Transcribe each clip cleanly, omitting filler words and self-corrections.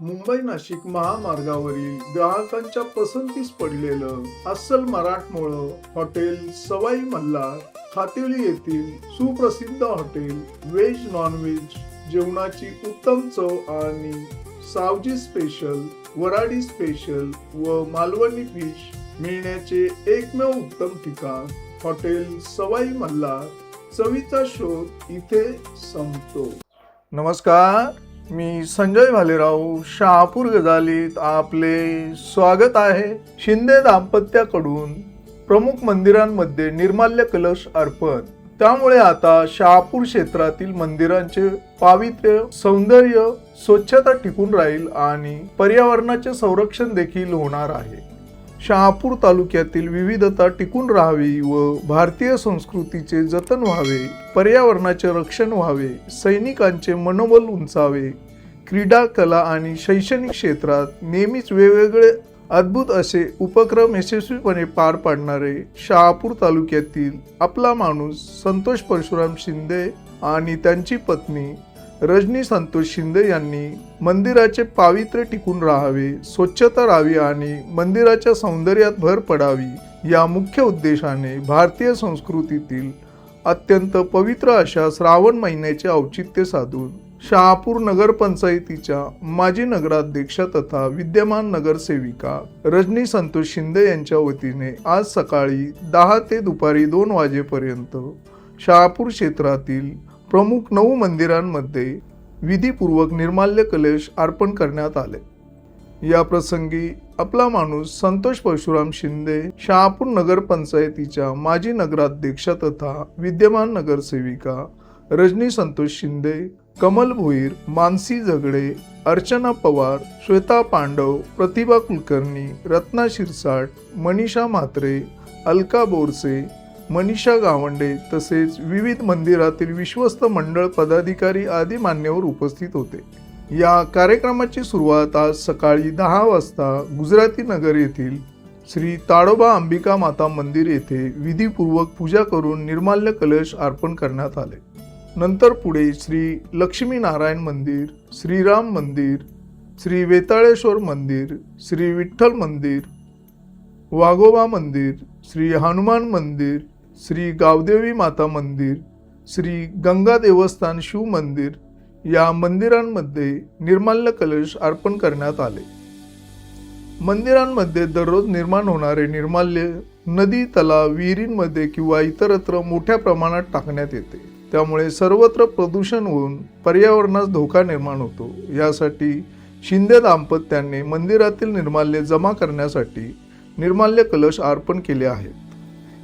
मुंबई नाशिक महामार्गावरील ग्राहकांच्या पसंतीस पडलेलं अस्सल मराठमोळं हॉटेल सवाई मल्हार खातेली येथील सुप्रसिद्ध हॉटेल व्हेज नॉनव्हेज जेवणाची उत्तम चव आणि सावजी स्पेशल, वराडी स्पेशल व मालवणी फिश मिळण्याचे एकमेव उत्तम ठिकाण हॉटेल सवाई मल्हार. चवीचा शोध इथे संपतो. नमस्कार, मी संजय भालेराव शहापूर गजालीत आपले स्वागत आहे. शिंदे दाम्पत्याकडून प्रमुख मंदिरांमध्ये निर्माल्य कलश अर्पण. त्यामुळे आता शहापूर क्षेत्रातील मंदिरांचे पावित्र्य, सौंदर्य, स्वच्छता टिकून राहील आणि पर्यावरणाचे संरक्षण देखील होणार आहे. शहापूर तालुक्यातील विविधता टिकून राहावी व भारतीय संस्कृतीचे जतन व्हावे, पर्यावरणाचे रक्षण व्हावे, सैनिकांचे मनोबल उंचावे, क्रीडा, कला आणि शैक्षणिक क्षेत्रात नेहमीच वेगवेगळे अद्भुत असे उपक्रम यशस्वीपणे पार पाडणारे शहापूर तालुक्यातील आपला माणूस संतोष परशुराम शिंदे आणि त्यांची पत्नी रजनी संतोष शिंदे यांनी मंदिराचे पावित्र्य टिकून राहावे, स्वच्छता राहावी आणि मंदिराच्या सौंदर्यात भर पडावी या मुख्य उद्देशाने भारतीय संस्कृतीतील अत्यंत पवित्र अशा श्रावण महिन्याचे औचित्य साधून शहापूर नगरपंचायतीच्या माजी नगराध्यक्षा तथा विद्यमान नगरसेविका रजनी संतोष शिंदे यांच्या वतीने आज सकाळी 10 ते दुपारी 2 वाजेपर्यंत शहापूर क्षेत्रातील प्रमुख 9 मंदिरांमध्ये विधीपूर्वक निर्माल्य कलश अर्पण करण्यात आले. या प्रसंगी आपला माणूस संतोष परशुराम शिंदे, शहापूर नगरपंचायतीच्या माजी नगराध्यक्षा तथा विद्यमान नगरसेविका रजनी संतोष शिंदे, कमल भोईर, मानसी झगडे, अर्चना पवार, श्वेता पांडव, प्रतिभा कुलकर्णी, रत्ना शिरसाट, मनीषा म्हात्रे, अलका बोरसे, मनीषा गावंडे तसेच विविध मंदिरातील विश्वस्त मंडळ पदाधिकारी आदी मान्यवर उपस्थित होते. या कार्यक्रमाची सुरुवात आज सकाळी 10 वाजता गुजराती नगर येथील श्री ताडोबा अंबिका माता मंदिर येथे विधीपूर्वक पूजा करून निर्माल्य कलश अर्पण करण्यात आले. नंतर पुढे श्री लक्ष्मी नारायण मंदिर, श्रीराम मंदिर, श्री वेताळेश्वर मंदिर, श्री विठ्ठल मंदिर, वाघोबा मंदिर, श्री हनुमान मंदिर, श्री गावदेवी माता मंदिर, श्री गंगा देवस्थान शिव मंदिर या मंदिरांमध्ये निर्माल्य कलश अर्पण करण्यात आले. मंदिरांमध्ये दररोज निर्माण होणारे निर्माल्य नदी, तलाव, विहिरींमध्ये किंवा इतरत्र मोठ्या प्रमाणात टाकण्यात येते. त्यामुळे सर्वत्र प्रदूषण होऊन पर्यावरणास धोका निर्माण होतो. यासाठी शिंदे दाम्पत्याने मंदिरातील निर्माल्य जमा करण्यासाठी निर्माल्य कलश अर्पण केले आहेत.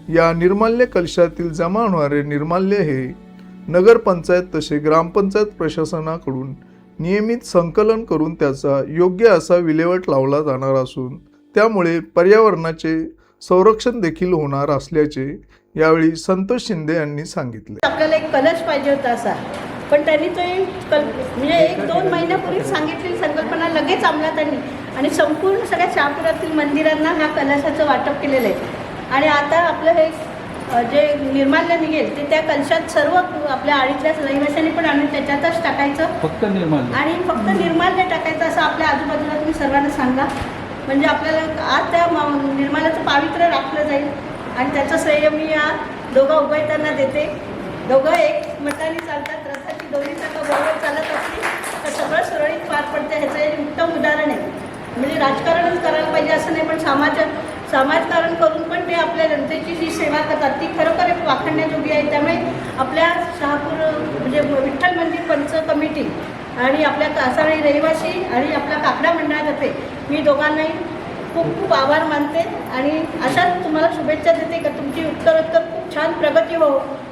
या निर्माल्य कलशातील जमा होणारे निर्माल्य हे नगरपंचायत तसे ग्रामपंचायत प्रशासनाकडून नियमित संकलन करून त्याचा योग्य असा विल्हेवाट लावला जाणार असून त्यामुळे पर्यावरणाचे संरक्षण देखील होणार असल्याचे यावेळी संतोष शिंदे यांनी सांगितले. आपल्याला एक कलश पाहिजे होता असा, पण त्यांनी तो म्हणजे 1-2 महिन्यापूर्वी सांगितलेली संकल्पना लगेच अंमलात आणली आणि संपूर्ण सगळ्या शहापुरातील मंदिरांना ह्या कलशाचं वाटप केलेलं आहे. आणि आता आपलं हे जे निर्माल्य निघेल ते त्या कलशात सर्व आपल्या आळीतल्या रहिवाशांनी पण आणून त्याच्यातच टाकायचं, फक्त निर्माल्य आणि फक्त निर्माल्य टाकायचं असं आपल्या आजूबाजूला तुम्ही सर्वांना सांगा. म्हणजे आपल्याला आज त्या निर्माल्याचं पावित्र्य राखलं जाईल आणि त्याचं श्रेय मी या दोघं उभयतांना देते. दोघं एक मताने चालतात, रथाची दोन्ही चाकं बरोबर चालत असली तर सगळं सुरळीत पार पडते. ह्याचं एक उत्तम उदाहरण आहे. म्हणजे राजकारणच करायला पाहिजे असं नाही, पण समाजकारण करून पण ते आपल्या जनतेची जी सेवा करतात ती खरोखर एक वाखाणण्याजोगी आहे. त्यामुळे आपल्या शहापूर म्हणजे विठ्ठल मंदिर पंच कमिटी आणि आपल्या कासाळी रहिवासी आणि आपल्या काकडा मंडळातर्फे मी दोघांनाही खूप खूप आभार मानते आणि अशाच तुम्हाला शुभेच्छा देते की तुमची उत्तरोत्तर खूप छान प्रगती हो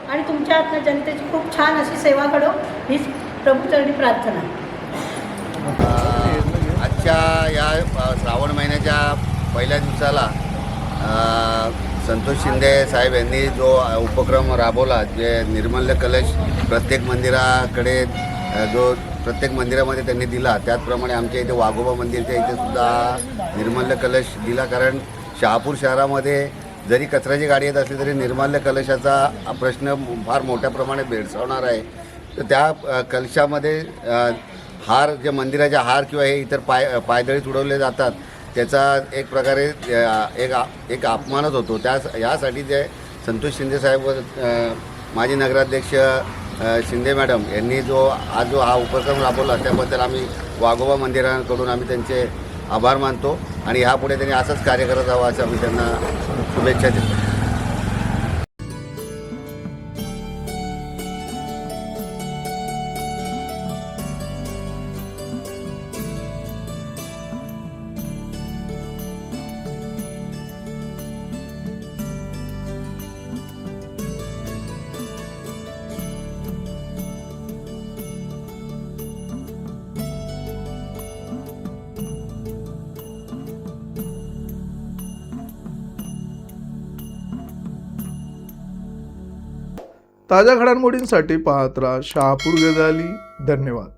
आणि तुमच्या हातनं जनतेची खूप छान अशी सेवा घडो हीच प्रभूचरणी प्रार्थना. आजच्या या श्रावण महिन्याच्या पहिल्या दिवसाला संतोष शिंदे साहेब यांनी जो उपक्रम राबवला, जे निर्माल्य कलश प्रत्येक मंदिराकडे जो प्रत्येक मंदिरामध्ये त्यांनी दिला, त्याचप्रमाणे आमच्या इथे वाघोबा मंदिरच्या इथे सुद्धा निर्माल्य कलश दिला. कारण शहापूर शहरामध्ये जरी कचऱ्याची गाडी येत असली तरी निर्माल्य कलशाचा प्रश्न फार मोठ्या प्रमाणात भेडसावणार आहे. तर त्या कलशामध्ये हार जे मंदिराचे हार किंवा हे इतर पायदळी उडवले जातात त्याचा एक प्रकारे एक अपमानच होतो. यासाठी जे संतोष शिंदे साहेब व माजी नगराध्यक्ष शिंदे मॅडम यांनी आज हा उपक्रम राबवला त्याबद्दल आम्ही वाघोबा मंदिराकडून आम्ही त्यांचे आभार मानतो आणि ह्यापुढे त्यांनी असंच कार्य करत जावं असं आम्ही त्यांना शुभेच्छा देतो. ताज्या घडामोडींसाठी पाहत राहा शहापूर गजाली. धन्यवाद.